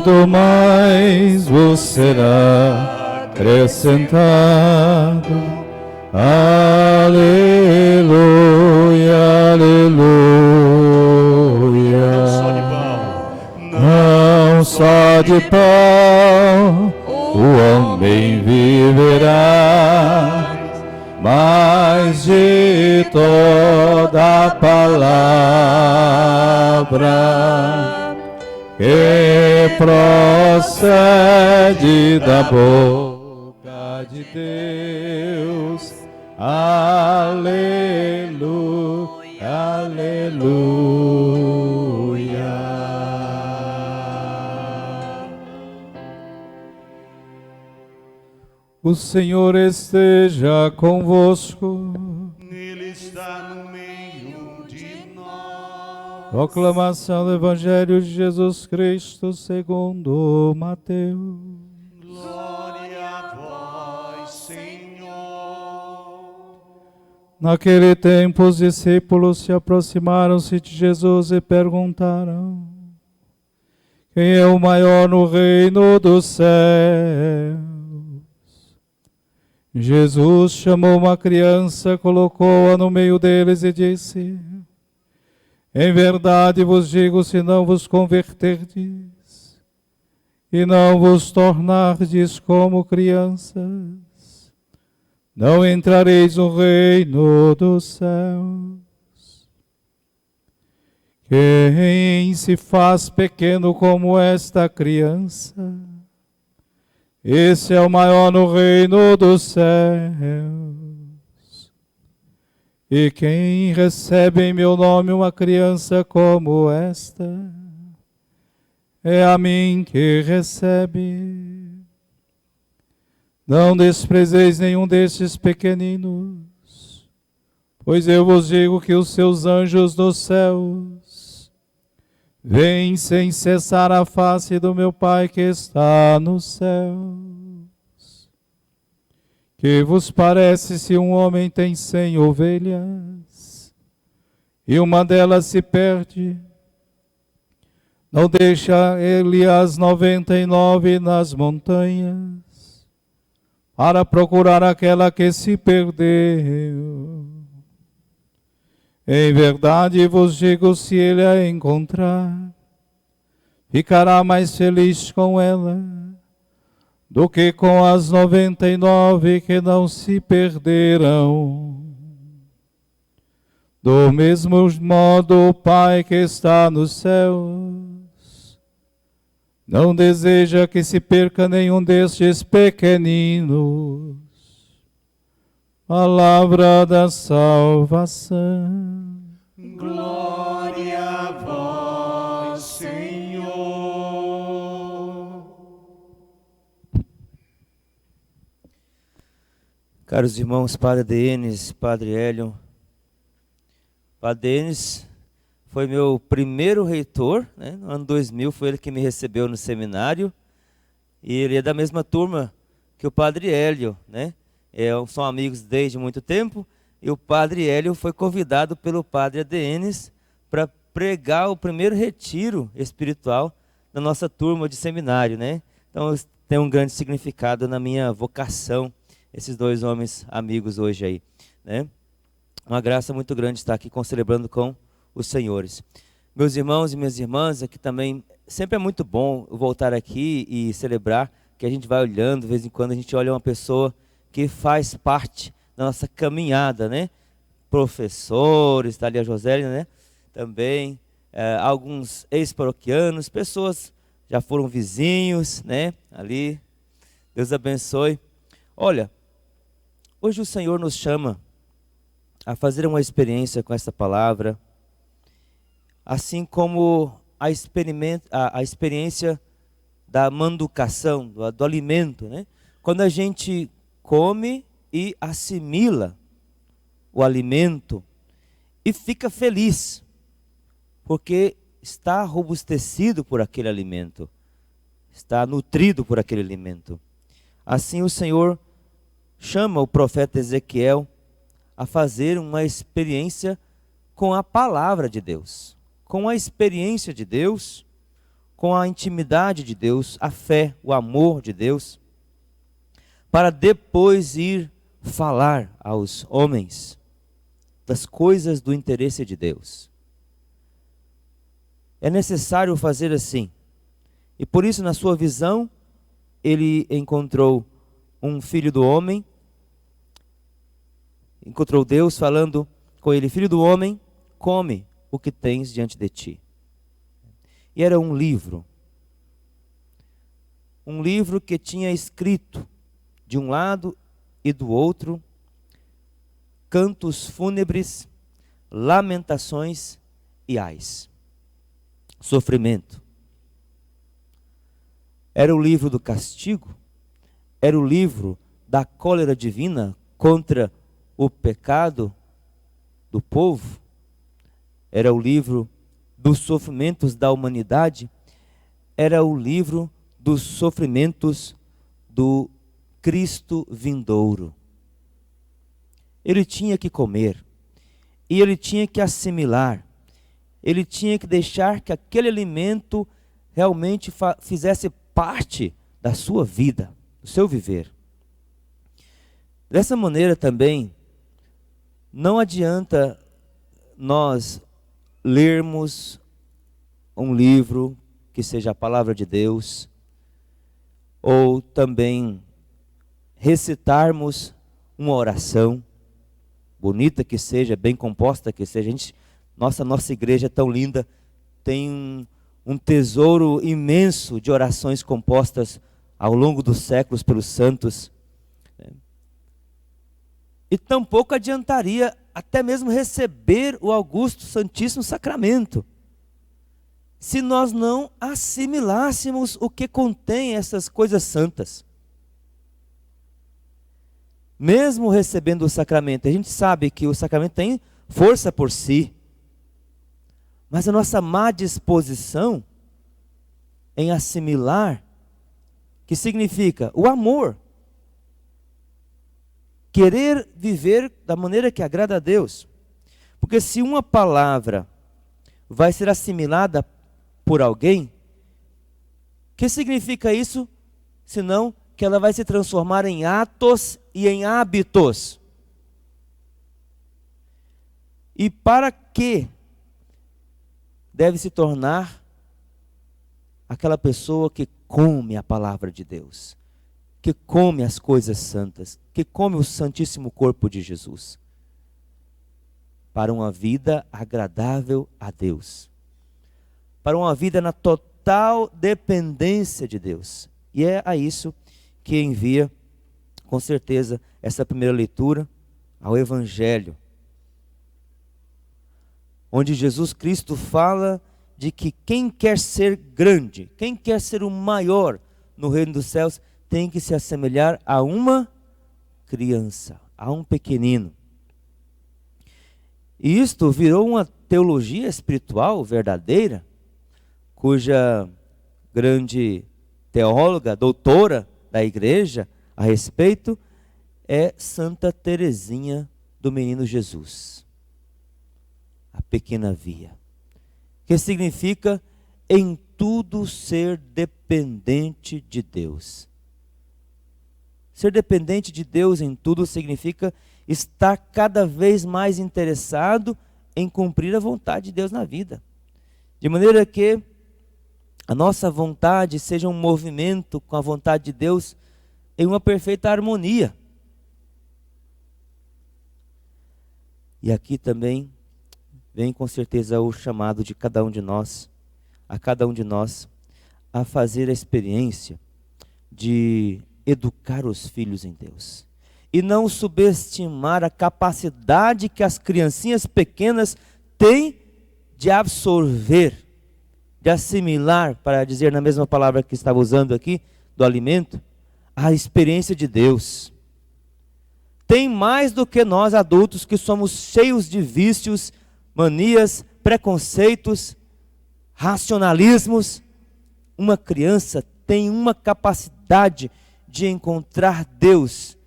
tudo mais vos será acrescentado. Aleluia, aleluia. Não só de pão o homem viverá, mas de toda a palavra que procede da boca de Deus. Aleluia, aleluia. O Senhor esteja convosco. Ele está no meio de nós. Proclamação do Evangelho de Jesus Cristo segundo Mateus. Glória a vós, Senhor. Naquele tempo os discípulos se aproximaram-se de Jesus e perguntaram: quem é o maior no reino dos céus? Jesus chamou uma criança, colocou-a no meio deles e disse: em verdade vos digo, se não vos converterdes e não vos tornardes como crianças, não entrareis no reino dos céus. Quem se faz pequeno como esta criança, esse é o maior no reino dos céus. E quem recebe em meu nome uma criança como esta, é a mim que recebe. Não desprezeis nenhum destes pequeninos, pois eu vos digo que os seus anjos dos céus veem sem cessar a face do meu Pai que está nos céus. Que vos parece se um homem tem 100 ovelhas e uma delas se perde? Não deixa ele as 99 nas montanhas para procurar aquela que se perdeu? Em verdade vos digo, se ele a encontrar, ficará mais feliz com ela do que com as 99 que não se perderão. Do mesmo modo, o Pai que está nos céus não deseja que se perca nenhum destes pequeninos. Palavra da salvação. Glória a vós, Senhor. Caros irmãos, Padre Denis, Padre Hélio. Padre Denis foi meu primeiro reitor, né? No ano 2000 foi ele que me recebeu no seminário. E ele é da mesma turma que o Padre Hélio, né? São amigos desde muito tempo. E o Padre Hélio foi convidado pelo Padre Denis para pregar o primeiro retiro espiritual da nossa turma de seminário, né? Então tem um grande significado na minha vocação, esses dois homens amigos hoje aí, né? Uma graça muito grande estar aqui celebrando com os senhores. Meus irmãos e minhas irmãs, aqui também, sempre é muito bom voltar aqui e celebrar, que a gente vai olhando, de vez em quando a gente olha uma pessoa que faz parte da nossa caminhada, né? Professores, está ali a Josélia, né? Também, alguns ex-paroquianos, pessoas já foram vizinhos, né? Ali, Deus abençoe. Olha, hoje o Senhor nos chama a fazer uma experiência com essa palavra, assim como a experiência da manducação, do alimento, né? Quando a gente come e assimila o alimento e fica feliz, porque está robustecido por aquele alimento, está nutrido por aquele alimento. Assim o Senhor chama o profeta Ezequiel a fazer uma experiência com a palavra de Deus, com a experiência de Deus, com a intimidade de Deus, a fé, o amor de Deus, para depois ir falar aos homens das coisas do interesse de Deus. É necessário fazer assim. E por isso, na sua visão, ele encontrou um filho do homem, encontrou Deus falando com ele: filho do homem, come o que tens diante de ti. E era um livro que tinha escrito de um lado e do outro cantos fúnebres, lamentações e ais, sofrimento. Era o livro do castigo, era o livro da cólera divina contra o pecado do povo, era o livro dos sofrimentos da humanidade, era o livro dos sofrimentos do Cristo vindouro. Ele tinha que comer, e ele tinha que assimilar, ele tinha que deixar que aquele alimento realmente fizesse parte da sua vida, do seu viver. Dessa maneira também, não adianta nós lermos um livro que seja a palavra de Deus, ou também recitarmos uma oração, bonita que seja, bem composta que seja. Nossa igreja é tão linda, tem um tesouro imenso de orações compostas ao longo dos séculos pelos santos. E tampouco adiantaria até mesmo receber o Augusto Santíssimo Sacramento, se nós não assimilássemos o que contém essas coisas santas. Mesmo recebendo o sacramento, a gente sabe que o sacramento tem força por si, mas a nossa má disposição em assimilar, que significa o amor, querer viver da maneira que agrada a Deus. Porque se uma palavra vai ser assimilada por alguém, o que significa isso? Senão que ela vai se transformar em atos e em hábitos. E para que deve se tornar aquela pessoa que come a palavra de Deus, que come as coisas santas, que come o Santíssimo Corpo de Jesus, para uma vida agradável a Deus, para uma vida na total dependência de Deus. E é a isso que envia, com certeza, essa primeira leitura ao Evangelho, onde Jesus Cristo fala de que quem quer ser grande, quem quer ser o maior no reino dos céus, tem que se assemelhar a uma criança, a um pequenino. E isto virou uma teologia espiritual verdadeira, cuja grande teóloga, doutora da igreja a respeito, é Santa Teresinha do Menino Jesus, a pequena via, que significa em tudo ser dependente de Deus. Ser dependente de Deus em tudo significa estar cada vez mais interessado em cumprir a vontade de Deus na vida, de maneira que a nossa vontade seja um movimento com a vontade de Deus em uma perfeita harmonia. E aqui também vem com certeza o chamado de cada um de nós, a fazer a experiência de educar os filhos em Deus. E não subestimar a capacidade que as criancinhas pequenas têm de absorver, de assimilar, para dizer na mesma palavra que estava usando aqui, do alimento, a experiência de Deus. Tem mais do que nós adultos, que somos cheios de vícios, manias, preconceitos, racionalismos. Uma criança tem uma capacidade de encontrar Deus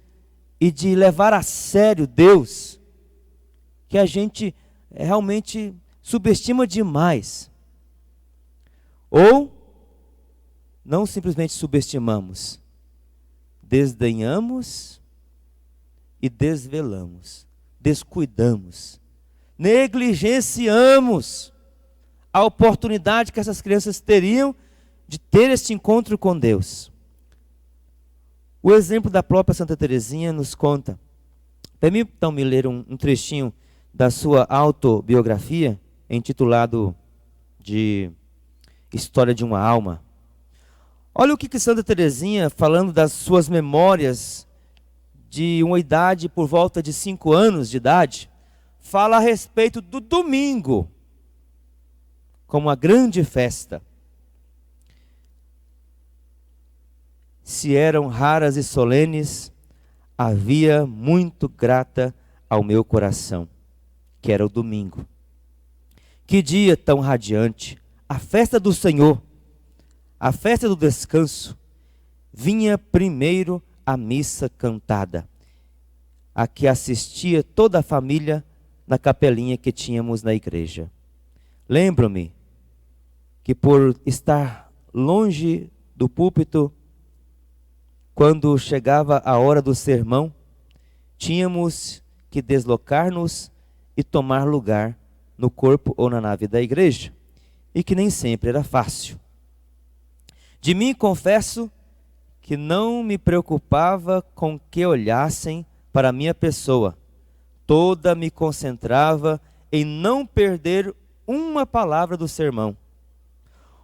e de levar a sério Deus, que a gente realmente subestima demais. Ou não simplesmente subestimamos, desdenhamos e desvelamos, descuidamos, negligenciamos a oportunidade que essas crianças teriam de ter este encontro com Deus. O exemplo da própria Santa Teresinha nos conta. Permitam-me ler um trechinho da sua autobiografia, intitulado de História de uma Alma. Olha o que Santa Teresinha, falando das suas memórias de uma idade por volta de 5 anos de idade, fala a respeito do domingo, como uma grande festa. Se eram raras e solenes, havia muito grata ao meu coração, que era o domingo. Que dia tão radiante, a festa do Senhor, a festa do descanso. Vinha primeiro a missa cantada, a que assistia toda a família na capelinha que tínhamos na igreja. Lembro-me que por estar longe do púlpito, quando chegava a hora do sermão, tínhamos que deslocar-nos e tomar lugar no corpo ou na nave da igreja, e que nem sempre era fácil. De mim confesso que não me preocupava com que olhassem para a minha pessoa. Toda me concentrava em não perder uma palavra do sermão.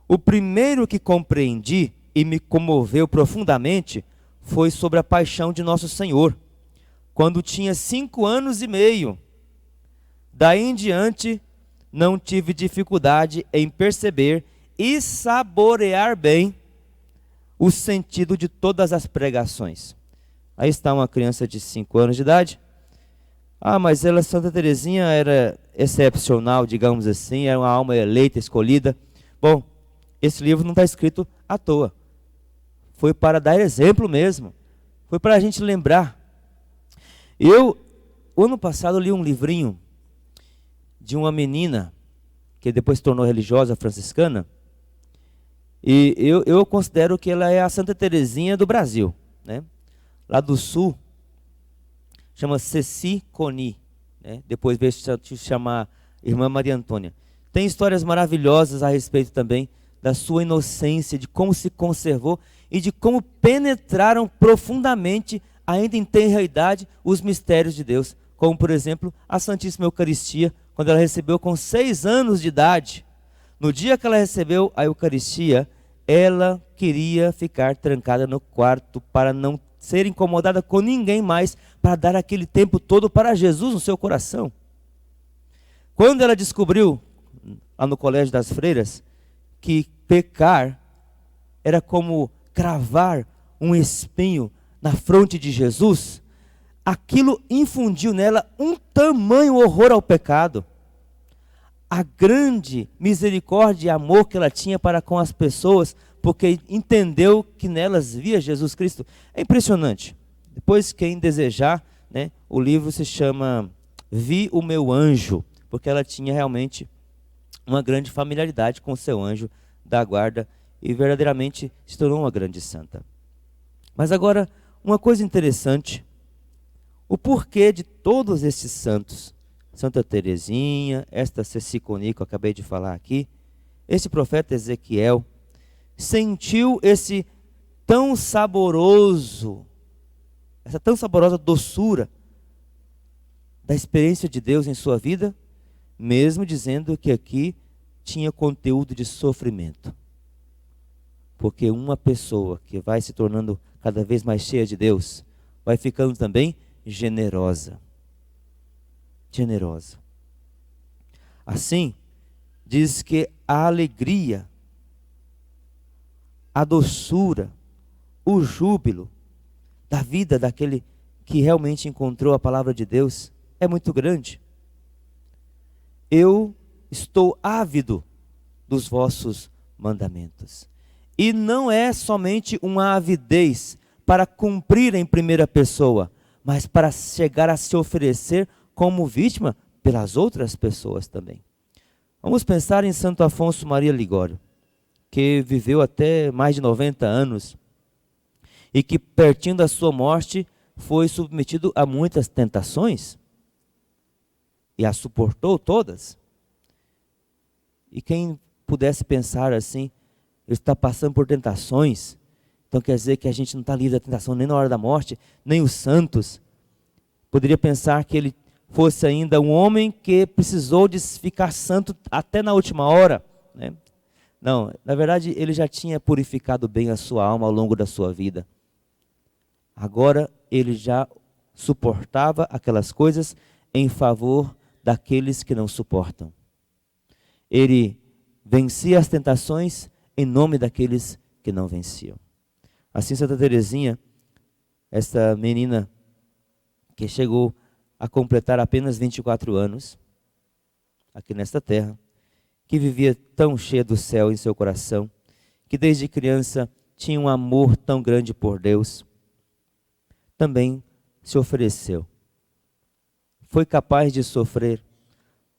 O primeiro que compreendi e me comoveu profundamente foi sobre a paixão de Nosso Senhor, quando tinha 5 anos e meio. Daí em diante, não tive dificuldade em perceber e saborear bem o sentido de todas as pregações. Aí está uma criança de 5 anos de idade. Mas ela, Santa Teresinha, era excepcional, digamos assim, era uma alma eleita, escolhida. Bom, esse livro não está escrito à toa. Foi para dar exemplo mesmo. Foi para a gente lembrar. O ano passado, li um livrinho de uma menina, que depois se tornou religiosa franciscana, e eu considero que ela é a Santa Teresinha do Brasil, né? Lá do sul, chama Ceci Coni, né? Depois veio se chamar Irmã Maria Antônia. Tem histórias maravilhosas a respeito também da sua inocência, de como se conservou e de como penetraram profundamente, ainda em tenra idade, os mistérios de Deus. Como, por exemplo, a Santíssima Eucaristia, quando ela recebeu com 6 anos de idade. No dia que ela recebeu a Eucaristia, ela queria ficar trancada no quarto para não ser incomodada com ninguém mais, para dar aquele tempo todo para Jesus no seu coração. Quando ela descobriu, lá no Colégio das Freiras, que pecar era como cravar um espinho na fronte de Jesus, aquilo infundiu nela um tamanho horror ao pecado. A grande misericórdia e amor que ela tinha para com as pessoas, porque entendeu que nelas via Jesus Cristo. É impressionante. Depois, quem desejar, né, o livro se chama Vi o Meu Anjo, porque ela tinha realmente uma grande familiaridade com o seu anjo da guarda e verdadeiramente se tornou uma grande santa. Mas agora, uma coisa interessante, o porquê de todos esses santos, Santa Teresinha, esta Ceci Coni que eu acabei de falar aqui, esse profeta Ezequiel, sentiu esse tão saboroso, essa tão saborosa doçura da experiência de Deus em sua vida, mesmo dizendo que aqui tinha conteúdo de sofrimento. Porque uma pessoa que vai se tornando cada vez mais cheia de Deus, vai ficando também generosa. Generosa. Assim, diz que a alegria, a doçura, o júbilo da vida daquele que realmente encontrou a palavra de Deus é muito grande. Eu estou ávido dos vossos mandamentos. E não é somente uma avidez para cumprir em primeira pessoa, mas para chegar a se oferecer como vítima pelas outras pessoas também. Vamos pensar em Santo Afonso Maria Ligório, que viveu até mais de 90 anos e que, pertinho da sua morte, foi submetido a muitas tentações e as suportou todas. E quem pudesse pensar assim, ele está passando por tentações, então quer dizer que a gente não está livre da tentação nem na hora da morte, nem os santos. Poderia pensar que ele fosse ainda um homem que precisou de ficar santo até na última hora, né? Não, na verdade ele já tinha purificado bem a sua alma ao longo da sua vida. Agora ele já suportava aquelas coisas em favor daqueles que não suportam. Ele vencia as tentações em nome daqueles que não venciam. Assim, Santa Teresinha, essa menina que chegou a completar apenas 24 anos, aqui nesta terra, que vivia tão cheia do céu em seu coração, que desde criança tinha um amor tão grande por Deus, também se ofereceu. Foi capaz de sofrer,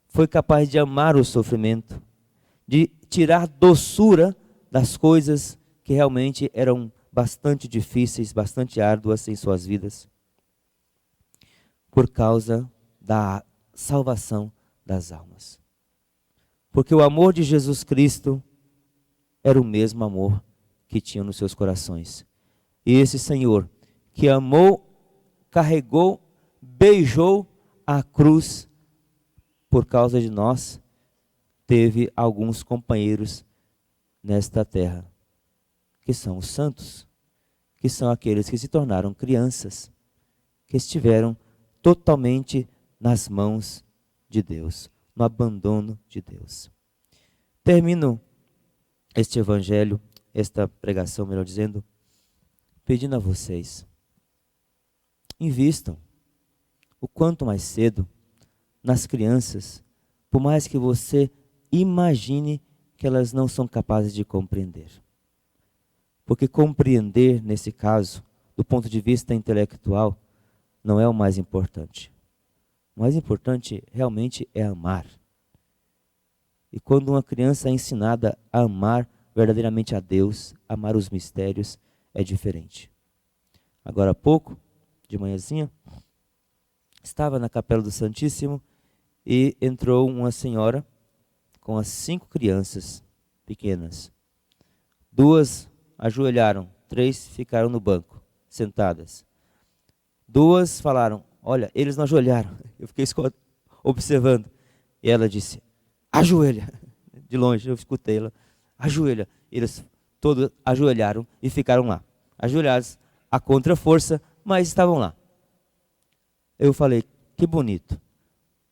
foi capaz de amar o sofrimento, de tirar doçura das coisas que realmente eram bastante difíceis, bastante árduas em suas vidas, por causa da salvação das almas. Porque o amor de Jesus Cristo era o mesmo amor que tinham nos seus corações. E esse Senhor que amou, carregou, beijou a cruz por causa de nós, teve alguns companheiros nesta terra, que são os santos, que são aqueles que se tornaram crianças, que estiveram totalmente nas mãos de Deus, no abandono de Deus. Termino este evangelho, esta pregação, melhor dizendo, pedindo a vocês, invistam o quanto mais cedo nas crianças, por mais que você imagine que elas não são capazes de compreender. Porque compreender, nesse caso, do ponto de vista intelectual, não é o mais importante. O mais importante realmente é amar. E quando uma criança é ensinada a amar verdadeiramente a Deus, amar os mistérios, é diferente. Agora há pouco, de manhãzinha, estava na Capela do Santíssimo e entrou uma senhora com as 5 crianças pequenas. 2 ajoelharam, 3 ficaram no banco, sentadas. 2 falaram, olha, eles não ajoelharam. Eu fiquei observando. E ela disse, ajoelha. De longe eu escutei ela, ajoelha. Eles todos ajoelharam e ficaram lá. Ajoelhados a contraforça, mas estavam lá. Eu falei, que bonito.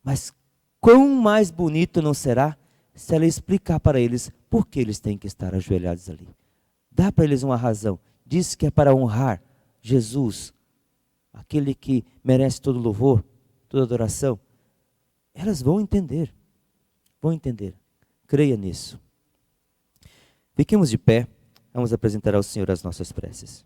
Mas quão mais bonito não será se ela explicar para eles por que eles têm que estar ajoelhados ali. Dá para eles uma razão. Diz que é para honrar Jesus, aquele que merece todo louvor, toda adoração. Elas vão entender. Vão entender. Creia nisso. Fiquemos de pé. Vamos apresentar ao Senhor as nossas preces.